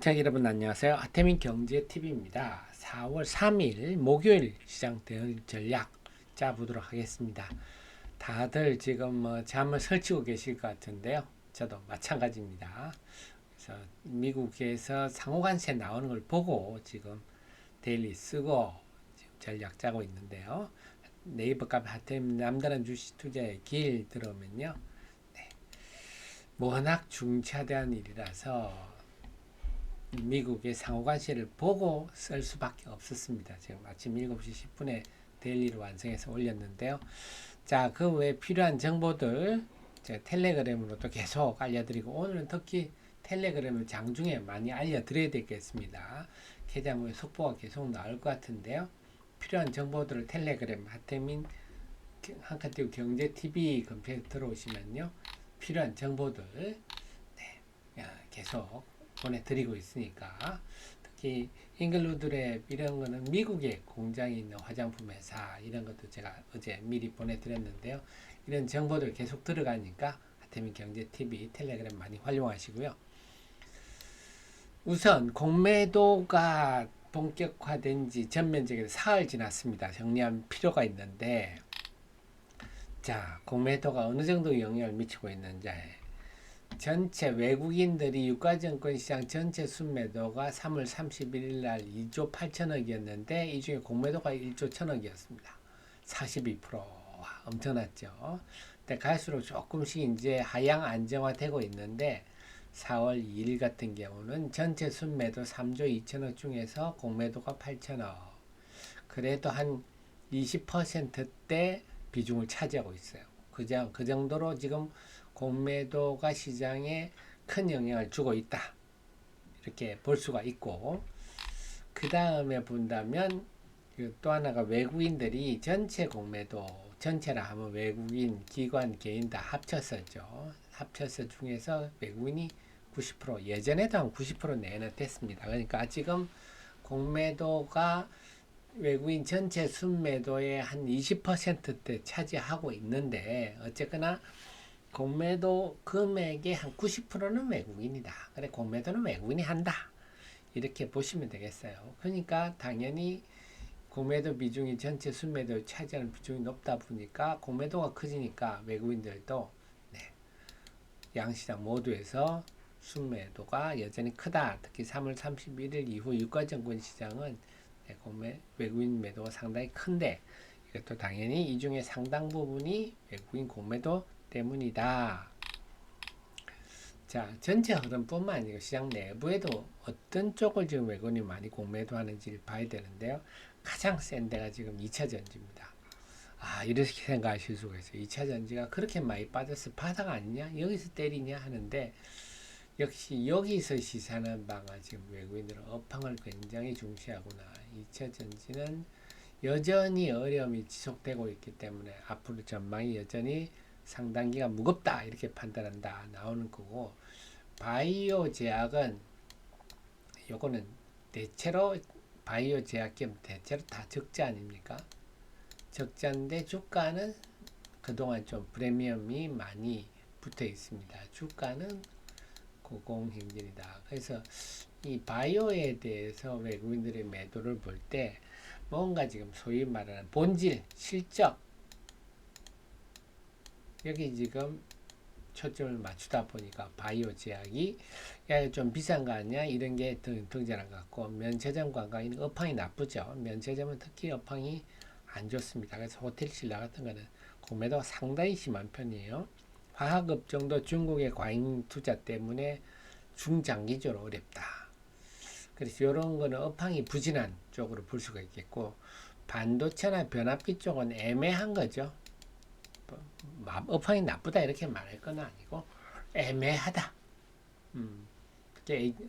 자, 여러분 안녕하세요. 하태민 경제TV입니다. 4월 3일 목요일 시장 대응 전략 짜보도록 하겠습니다. 다들 지금 잠을 설치고 계실 것 같은데요. 저도 마찬가지입니다. 그래서 미국에서 상호간세 나오는 걸 보고 지금 데일리 쓰고 지금 전략 짜고 있는데요. 네이버 카페 하태민 남다른 주식 투자의 길 들어오면요. 네, 워낙 중차대한 일이라서 미국의 상호관세를 보고 쓸 수밖에 없었습니다. 지금 아침 7시 10분에 데일리를 완성해서 올렸는데요. 자, 그 외에 필요한 정보들 제가 텔레그램으로도 계속 알려드리고 오늘은 특히 텔레그램을 장중에 많이 알려드려야 되겠습니다. 계좌 후에 속보가 계속 나올 것 같은데요. 필요한 정보들을 텔레그램 하태민 한카티브 경제TV 검색해 들어오시면요. 필요한 정보들 계속 보내드리고 있으니까 특히 잉글루드랩 이런 거는 미국에 공장이 있는 화장품 회사 이런 것도 제가 어제 미리 보내드렸는데요. 이런 정보들 계속 들어가니까 하태민 경제TV 텔레그램 많이 활용하시고요. 우선 공매도가 본격화된 지 전면적으로 사흘 지났습니다. 정리할 필요가 있는데 자, 공매도가 어느 정도 영향을 미치고 있는지 전체 외국인들이 유가증권 시장 전체 순매도가 3월 31일 날 2조 8천억이었는데 이 중에 공매도가 1조 1천억이었습니다. 42% 엄청났죠. 근데 갈수록 조금씩 이제 하향 안정화되고 있는데 4월 2일 같은 경우는 전체 순매도 3조 2천억 중에서 공매도가 8천억. 그래도 한 20%대 비중을 차지하고 있어요. 그 정도로 지금 공매도가 시장에 큰 영향을 주고 있다. 이렇게 볼 수가 있고, 그 다음에 본다면 또 하나가 외국인들이 전체 공매도, 전체라 하면 외국인, 기관, 개인 다 합쳐서죠. 합쳐서 중에서 외국인이 90%, 예전에도 한 90% 내내 됐습니다. 그러니까 지금 공매도가 외국인 전체 순매도의 한 20%대 차지하고 있는데 어쨌거나 공매도 금액의 한 90%는 외국인이다. 그래 공매도는 외국인이 한다. 이렇게 보시면 되겠어요. 그러니까 당연히 공매도 비중이 전체 순매도 차지하는 비중이 높다 보니까 공매도가 커지니까 외국인들도 네, 양시장 모두에서 순매도가 여전히 크다. 특히 3월 31일 이후 유가증권 시장은 외국인 매도가 상당히 큰데 이것도 당연히 이 중에 상당 부분이 외국인 공매도 때문이다. 자, 전체 흐름뿐만 아니고 시장 내부에도 어떤 쪽을 지금 외국인이 많이 공매도 하는지를 봐야 되는데요. 가장 센 데가 지금 2차 전지입니다. 아, 이렇게 생각하실 수가 있어요. 2차 전지가 그렇게 많이 빠져서 바닥 아니냐? 여기서 때리냐? 하는데 역시 여기서 시사하는 바가 지금 외국인들은 업황을 굉장히 중시하구나. 2차 전지는 여전히 어려움이 지속되고 있기 때문에 앞으로 전망이 여전히 상당기가 무겁다 이렇게 판단한다 나오는 거고, 바이오 제약은 요거는 대체로 바이오 제약기업 대체로 다 적자 아닙니까? 적자인데 주가는 그동안 좀 프리미엄이 많이 붙어 있습니다. 주가는 고공행진이다. 그래서 이 바이오에 대해서 외국인들의 매도를 볼 때 뭔가 지금 소위 말하는 본질, 실적 여기 지금 초점을 맞추다 보니까 바이오 제약이 야, 좀 비싼 거 아니야? 이런 게 등장한 것 같고, 면세점 관광인 업황이 나쁘죠. 면세점은 특히 업황이 안 좋습니다. 그래서 호텔 신라 같은 거는 공매도가 상당히 심한 편이에요. 화학업종도 중국의 과잉 투자 때문에 중장기적으로 어렵다. 그래서 이런 거는 업황이 부진한 쪽으로 볼 수가 있겠고, 반도체나 변압기 쪽은 애매한 거죠. 업황이 나쁘다 이렇게 말할 건 아니고 애매하다.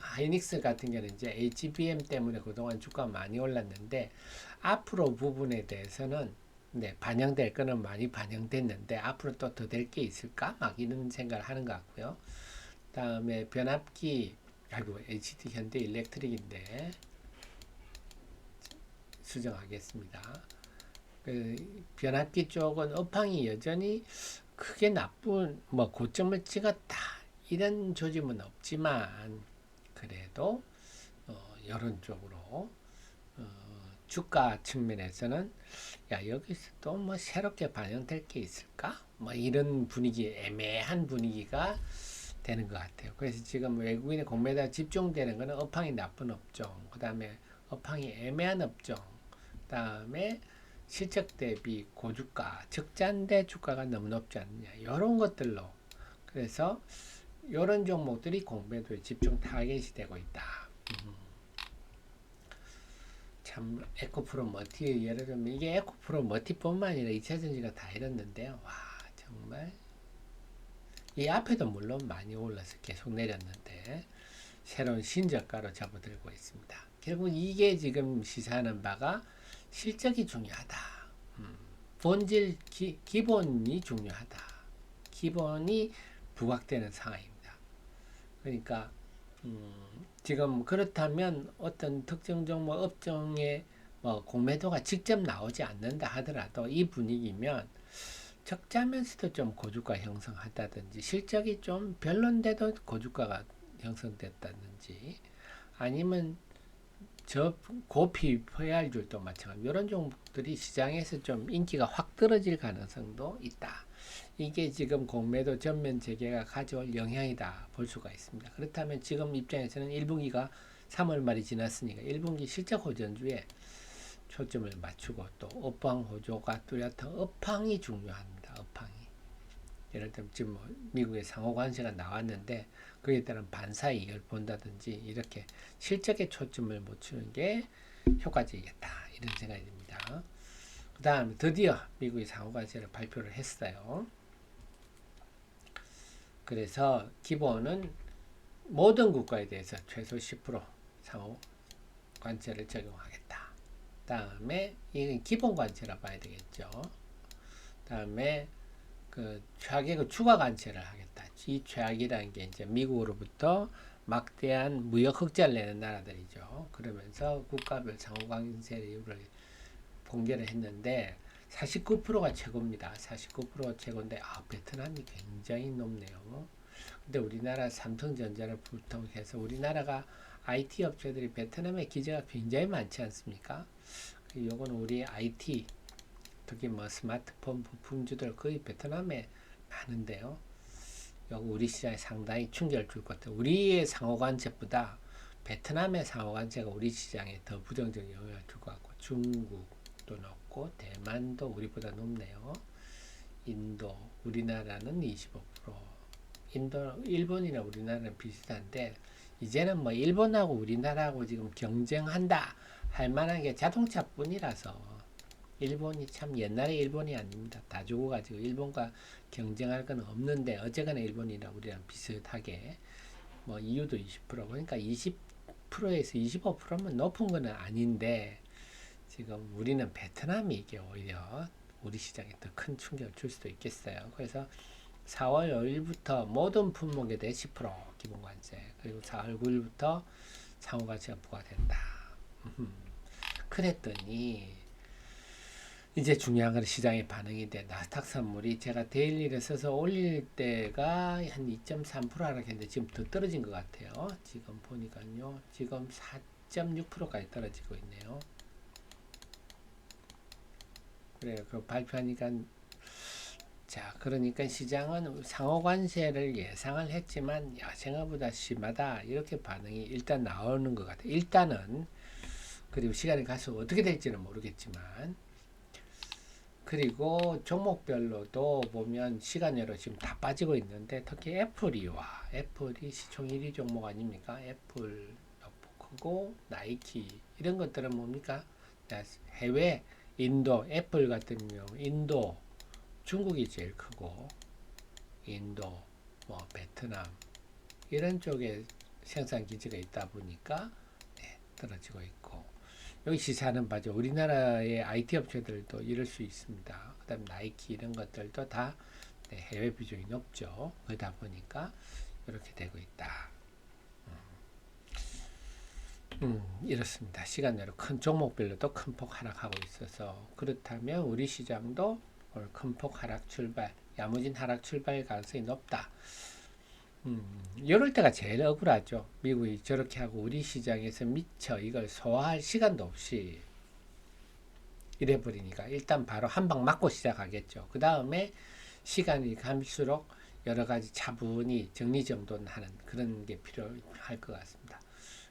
하이닉스 같은 경우는 이제 HBM 때문에 그동안 주가가 많이 올랐는데 앞으로 부분에 대해서는 네, 반영될 거는 많이 반영됐는데 앞으로 또 더 될 게 있을까? 막 이런 생각을 하는 것 같고요. 다음에 변압기 아이고 HD 현대 일렉트릭인데 수정하겠습니다. 그 변압기 쪽은 업황이 여전히 크게 나쁜 뭐 고점을 찍었다 이런 조짐은 없지만 그래도 이런 쪽으로 주가 측면에서는 야 여기서 또 뭐 새롭게 반영될 게 있을까? 뭐 이런 분위기 애매한 분위기가 되는 것 같아요. 그래서 지금 외국인의 공매도가 집중되는 것은 업황이 나쁜 업종, 그 다음에 업황이 애매한 업종, 그 다음에 실적 대비 고주가, 적자인데 주가가 너무 높지 않느냐 이런 것들로 그래서 이런 종목들이 공매도에 집중 타겟이 되고 있다. 참 에코프로 머티 예를 들면 이게 에코프로 머티뿐만 아니라 2차전지가 다 이랬는데요. 와 정말 이 앞에도 물론 많이 올라서 계속 내렸는데 새로운 신저가로 접어들고 있습니다. 결국 이게 지금 시사하는 바가 실적이 중요하다. 본질 기본이 중요하다. 기본이 부각되는 상황입니다. 그러니까 지금 그렇다면 어떤 특정 종목 업종의 뭐 공매도가 직접 나오지 않는다 하더라도 이 분위기면 적자면서도 좀 고주가 형성한다든지 실적이 좀 별론데도 고주가가 형성됐다든지 아니면 저 고피 VR줄도 마찬가지 이런 종목들이 시장에서 좀 인기가 확 떨어질 가능성도 있다. 이게 지금 공매도 전면 재개가 가져올 영향이다 볼 수가 있습니다. 그렇다면 지금 입장에서는 1분기가 3월 말이 지났으니까 1분기 실적 호전주에 초점을 맞추고 또 업황 호조가 뚜렷한 업황이 중요합니다. 업황이 예를 들면 지금 뭐 미국의 상호 관세가 나왔는데 그에 따른 반사 이익을 본다든지 이렇게 실적에 초점을 맞추는 게 효과적이겠다 이런 생각이 듭니다. 그 다음 드디어 미국의 상호 관세를 발표를 했어요. 그래서 기본은 모든 국가에 대해서 최소 10% 상호 관세를 적용하겠다. 다음에 이건 기본 관세라 봐야 되겠죠. 다음에 그 최악의 추가 관세를 하겠다. 이 최악이라는 게 이제 미국으로부터 막대한 무역 흑자를 내는 나라들이죠. 그러면서 국가별 상호 관세율을 공개를 했는데 49%가 최고입니다. 49%가 최고인데 베트남이 굉장히 높네요. 근데 우리나라 삼성전자를 부통해서 우리나라가 IT 업체들이 베트남에 기재가 굉장히 많지 않습니까? 요건 우리 IT 특히 뭐 스마트폰 부품주들 거의 베트남에 많은데요. 여기 우리 시장에 상당히 충격을 줄 것 같아요. 우리의 상호관세보다 베트남의 상호관세가 우리 시장에 더 부정적인 영향을 줄 것 같고 중국도 높고 대만도 우리보다 높네요. 인도 우리나라는 25%, 인도 일본이나 우리나라는 비슷한데 이제는 뭐 일본하고 우리나라하고 지금 경쟁한다 할 만한 게 자동차뿐이라서 일본이 참 옛날에 일본이 아닙니다. 다 죽어가지고 일본과 경쟁할 건 없는데 어쨌거나 일본이랑 우리랑 비슷하게 뭐 이유도 20% 그러니까 20%에서 25%면 높은 거는 아닌데 지금 우리는 베트남이 이게 오히려 우리 시장에 더 큰 충격을 줄 수도 있겠어요. 그래서 4월 5일부터 모든 품목에 대해 10% 기본관세 그리고 4월 9일부터 상호관세가 부과된다. 그랬더니 이제 중요한 건 시장의 반응이 돼. 나스닥 선물이 제가 데일리를 써서 올릴 때가 한 2.3% 하락했는데 지금 더 떨어진 것 같아요. 지금 보니까요. 지금 4.6%까지 떨어지고 있네요. 그래요. 그 발표하니까 자, 그러니까 시장은 상호관세를 예상을 했지만 야, 생각보다 심하다. 이렇게 반응이 일단 나오는 것 같아요. 일단은 그리고 시간이 갈수록 어떻게 될지는 모르겠지만 그리고 종목별로도 보면 시간여로 지금 다 빠지고 있는데 특히 애플이 시총 1위 종목 아닙니까? 애플 크고 나이키 이런 것들은 뭡니까? 해외 인도 애플 같은 경우 인도 중국이 제일 크고 인도 뭐 베트남 이런 쪽에 생산 기지가 있다 보니까 떨어지고 있고 여기 시사하는 바죠. 우리나라의 IT 업체들도 이럴 수 있습니다. 그 다음 나이키 이런 것들도 다 해외 비중이 높죠. 그러다 보니까 이렇게 되고 있다. 이렇습니다. 시간 내로 큰 종목별로도 큰 폭 하락하고 있어서 그렇다면 우리 시장도 오늘 큰 폭 하락 출발, 야무진 하락 출발 가능성이 높다. 이럴 때가 제일 억울하죠. 미국이 저렇게 하고 우리 시장에서 미처 이걸 소화할 시간도 없이 이래버리니까 일단 바로 한 방 맞고 시작하겠죠. 그 다음에 시간이 갈수록 여러 가지 차분히 정리정돈하는 그런 게 필요할 것 같습니다.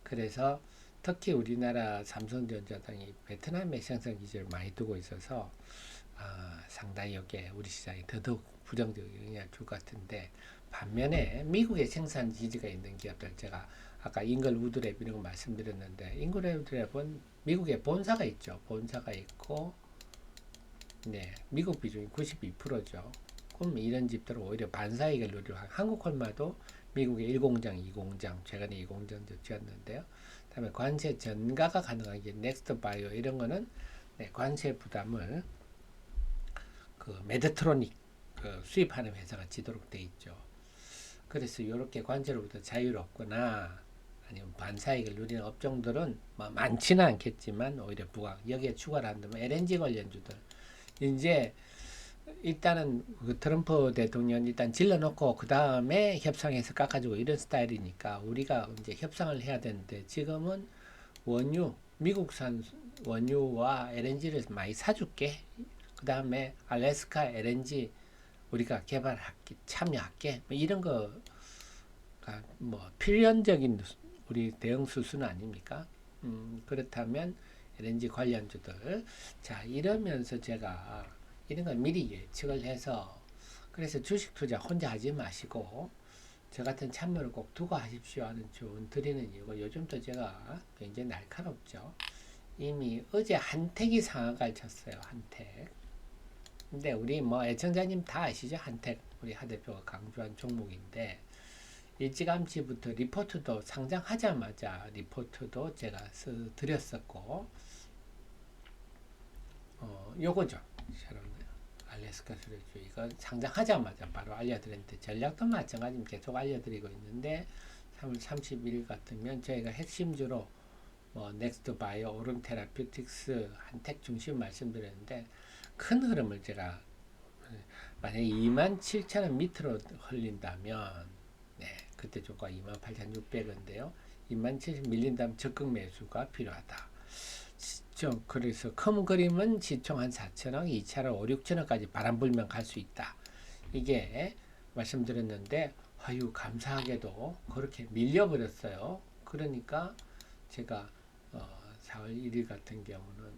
그래서 특히 우리나라 삼성전자 등이 베트남에 생산 기지를 많이 두고 있어서 상당히 여기에 우리 시장에 더더욱 부정적인 영향을 줄 것 같은데, 반면에 미국에 생산 기지가 있는 기업들, 제가 아까 잉글 우드랩 이런 거 말씀드렸는데, 잉글 우드랩은 미국에 본사가 있죠. 본사가 있고, 네, 미국 비중이 92%죠. 그럼 이런 집들은 오히려 반사이익을 누리고, 한국 콜마도 미국의 1공장, 2공장, 최근에 2공장도 지었는데요. 다음에 관세 전가가 가능한 게 넥스트 바이오 이런 거는 네, 관세 부담을 그 메드트로닉 수입하는 회사가 지도록 돼 있죠. 그래서 이렇게 관세로부터 자유롭거나 아니면 반사이익을 누리는 업종들은 뭐 많지는 않겠지만 오히려 부각, 여기에 추가를 한다면 LNG 관련주들 이제 일단은 그 트럼프 대통령 일단 질러놓고 그 다음에 협상해서 깎아주고 이런 스타일이니까 우리가 이제 협상을 해야 되는데, 지금은 원유, 미국산 원유와 LNG를 많이 사줄게. 그 다음에 알래스카 LNG 우리가 개발할게, 참여할게. 뭐 이런 거가 뭐 필연적인 우리 대응 수순 아닙니까? 그렇다면 LNG 관련주들, 자 이러면서 제가 이런 걸 미리 예측을 해서, 그래서 주식 투자 혼자 하지 마시고 저 같은 참여를 꼭 두고 하십시오 하는 조언 드리는 이유가, 요즘도 제가 굉장히 날카롭죠. 이미 어제 한택이 상한가를 쳤어요. 한택. 근데 우리 뭐 애청자님 다 아시죠? 한택 우리 하 대표가 강조한 종목인데, 일찌감치부터 리포트도 상장하자마자 리포트도 제가 드렸었고, 요거죠. 여러분들 알래스카 수력주 이거 상장하자마자 바로 알려드렸는데, 전략도 마찬가지 계속 알려드리고 있는데, 3월 31일 같으면 저희가 핵심주로 뭐 넥스트 바이오, 오름 테라퓨틱스, 한택 중심 말씀드렸는데, 큰 흐름을 제가 만약에 27,000원 밑으로 흘린다면, 네, 그때 조가 28,600원인데요. 27,000원 밀린다면 적극 매수가 필요하다. 시총, 그래서 큰 그림은 시총 한 4,000원, 2차로 5, 6,000원까지 바람 불면 갈 수 있다. 이게 말씀드렸는데, 아유, 감사하게도 그렇게 밀려버렸어요. 그러니까 제가 4월 1일 같은 경우는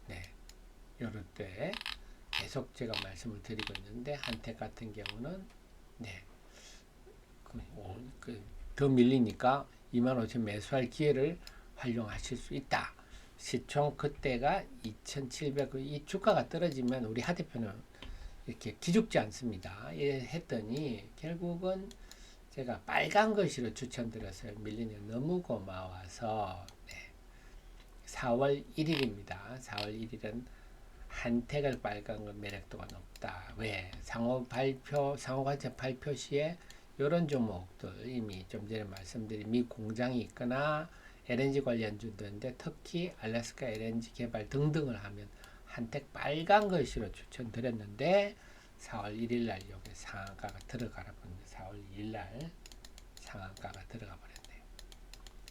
네, 요럴 때 계속 제가 말씀을 드리고 있는데, 한택 같은 경우는 네, 더 밀리니까 25,000 매수할 기회를 활용하실 수 있다. 시총 그때가 2,700, 이 주가가 떨어지면 우리 하 대표는 이렇게 기죽지 않습니다. 했더니 결국은 제가 빨간 글씨로 추천드렸어요. 밀리니 너무 고마워서. 네. 4월 1일입니다. 4월 1일은 한택을 빨간 건 매력도가 높다. 왜? 상호 관세 발표 시에 이런 종목들 이미 좀 전에 말씀드린 미 공장이 있거나 LNG 관련주들인데, 특히 알래스카 LNG 개발 등등을 하면 한택 빨간 글씨로 추천드렸는데, 4월 1일 날 여기 상한가가 들어가라 버렸는데, 4월 2일 날 상한가가 들어가 버렸네요.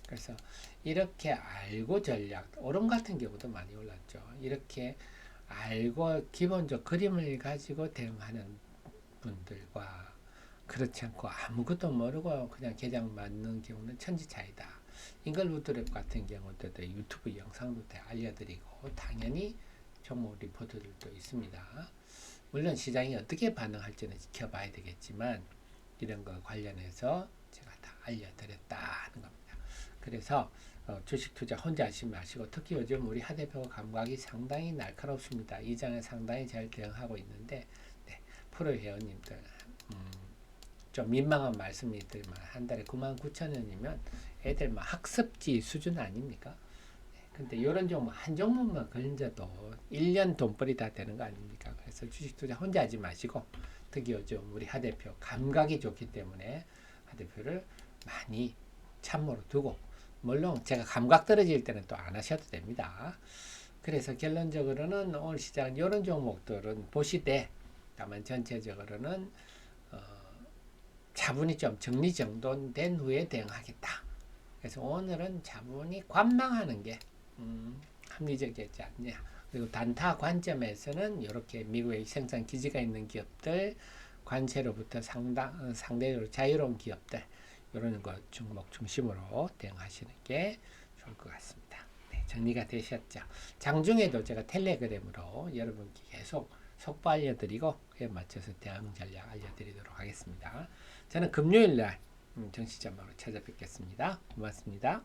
그래서 이렇게 알고 전략, 오름 같은 경우도 많이 올랐죠. 이렇게 알고 기본적 그림을 가지고 대응하는 분들과, 그렇지 않고 아무것도 모르고 그냥 계장 맞는 경우는 천지 차이다. 잉글우드랩 같은 경우도 유튜브 영상도 다 알려드리고, 당연히 종목 리포트들도 있습니다. 물론 시장이 어떻게 반응할지는 지켜봐야 되겠지만, 이런 거 관련해서 제가 다 알려드렸다는 겁니다. 그래서 주식 투자 혼자 하지 마시고, 특히 요즘 우리 하 대표 감각이 상당히 날카롭습니다. 이 장에 상당히 잘 대응하고 있는데, 네, 프로 회원님들 좀 민망한 말씀이지만 한 달에 99,000원이면 애들 막 학습지 수준 아닙니까? 근데 이런 종목 한 종목만 걸려도 1년 돈벌이 다 되는 거 아닙니까? 그래서 주식 투자 혼자 하지 마시고, 특히 요즘 우리 하 대표 감각이 좋기 때문에 하 대표를 많이 참고로 두고, 물론 제가 감각 떨어질 때는 또 안 하셔도 됩니다. 그래서 결론적으로는 오늘 시장은 이런 종목들은 보시되, 다만 전체적으로는 차분히 좀 정리정돈된 후에 대응하겠다. 그래서 오늘은 차분히 관망하는 게 합리적이지 않냐. 그리고 단타 관점에서는 이렇게 미국의 생산 기지가 있는 기업들, 관세로부터 상대적으로 자유로운 기업들 이런 것 종목 중심으로 대응하시는 게 좋을 것 같습니다. 네, 정리가 되셨죠? 장중에도 제가 텔레그램으로 여러분께 계속 속보 알려드리고 그에 맞춰서 대응 전략 알려드리도록 하겠습니다. 저는 금요일날 정시점으로 찾아뵙겠습니다. 고맙습니다.